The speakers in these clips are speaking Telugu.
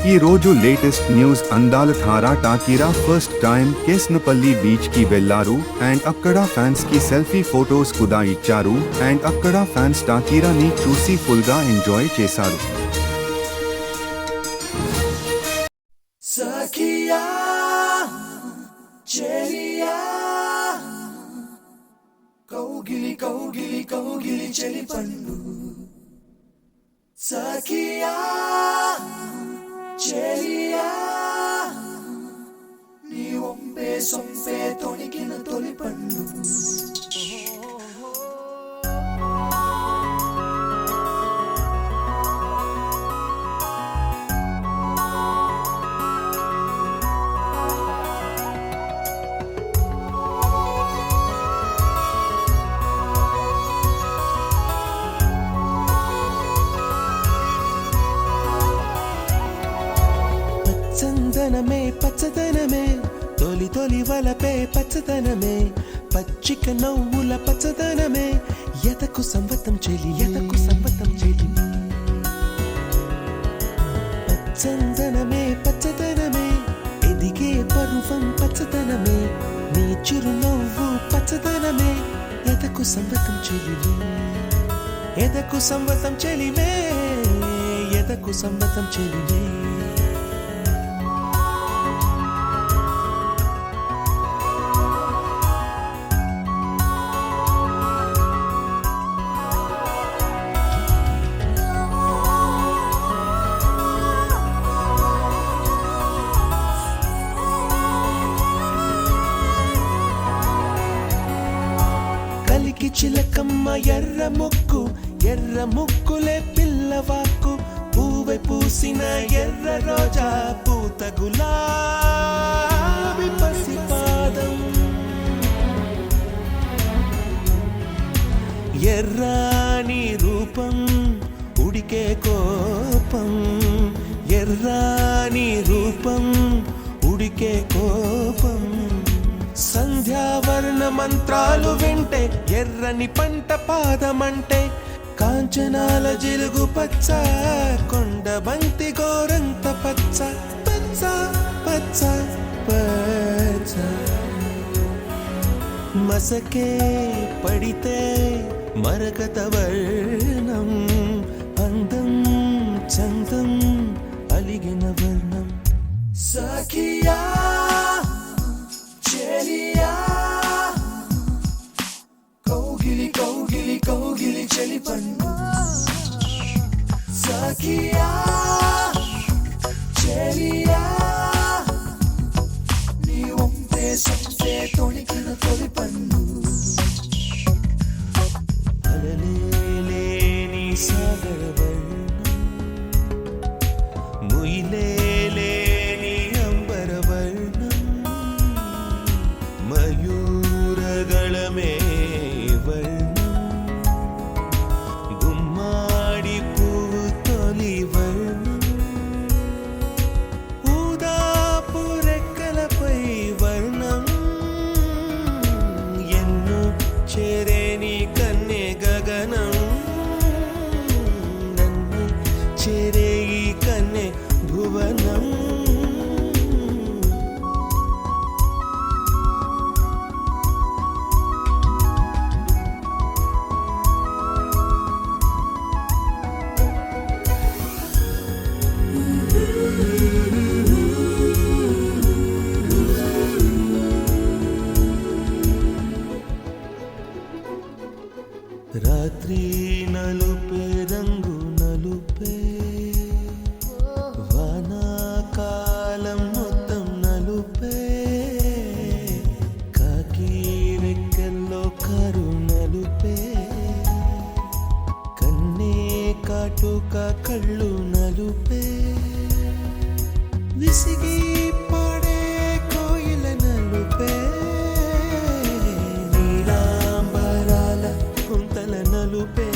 ఈ రోజు లేటెస్ట్ న్యూస్ అందాల ధారా టాకీరా ఫస్ట్ టైం కేస్నపల్లి బీచ్ కి వెళ్లారు అండ్ అక్కడ ఫ్యాన్స్ కి సెల్ఫీ ఫోటోస్ కూడా ఇచ్చారు అండ్ అక్కడ ఫ్యాన్స్ టాకీరాని చూసి ఫుల్ గా ఎంజాయ్ చేశారు. సఖియా చెలియా కౌగిలి కౌగిలి కౌగిలి చెలి పండు సఖియా చెలియా నీ ఒంపే సొంపే తొణికిన తొలి పండు చందనమే పచ్చదనమే తొలి తొలి వలపే పచ్చదనమే పచ్చిక నవ్వుల పచ్చదనమే ఎతకు సంవతం చెలి ఎతకు సంవతం చెలి చందనమే పచ్చదనమే ఎదిగే పరువం పచ్చదనమే నీ చిరునవ్వు పచ్చదనమే ఎతకు సంవతం చెలివే ఎదకు సంవతం చెలివే ఎదకు సంవతం చెలివే కలికి చిలకమ్మ ఎర్ర ముక్కులే పిల్లవాకు పూవై పూసిన ఎర్ర రోజా పూత గులాబీ పసిపాదం ఎర్రాని రూపం ఉడికే కోపం ఎర్రాని రూపం ఉడికే కోపం సంధ్యావర్ణ మంత్రాలు వింటే ఎర్రని పంట పాదమంటే కాంచనాల జిలుగు పచ్చ కొండ బంతి గోరంత పచ్చ పచ్చ పచ్చ పచ్చ మసకే పడితే మరకత వర్ణం అందం చందం అలిగిన వర్ణం సఖియా చెలియా కౌగిలి కౌగిలి కౌగిలి చెలి పండు సఖియా చెలియా నీ ఒంపే సొంపే తొణికిన తొలి పండు అలలేని సాగర వర్ణం ముయిలేని అంబర వర్ణం మయూరగళమే వర్ణం గుమ్మాడి పువ్వు తొలి వర్ణం ఊదాపు రెక్కలపై వర్ణం ఎన్ను చేరేని కన్నె గగనం నన్ను చేరే ఈ కన్నె భువనం రాత్రి నలుపే రంగు నలుపే వానాకాలం మొత్తం నలుపే కాకి రెక్కల్లో కారు నలుపే కన్నే కాటుక కళ్ళు నలుపే విసిగి పాడే కోయిల నలుపే నీలాంబరాల కుంతల నలుపే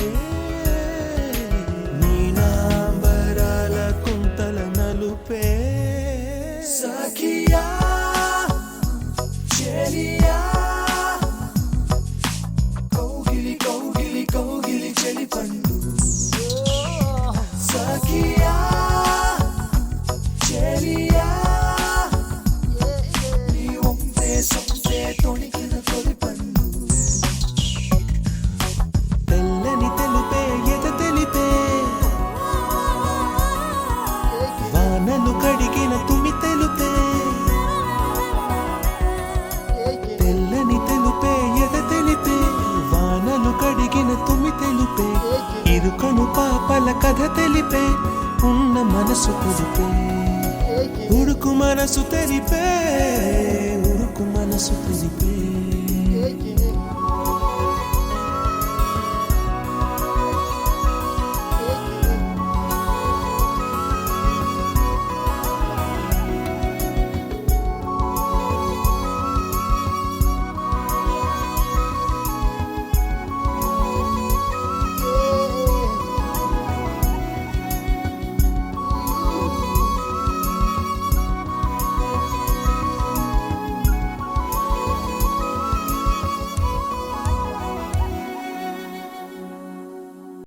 నీలాంబరాల కుంతల నలుపే సఖియా చెలియా కౌగిలి కౌగిలి కౌగిలి చెలి పండు సఖియా మనసు తెలిపే ఉడుకు మనసు తెలిపే ఉడుకు మనసు తెలిపే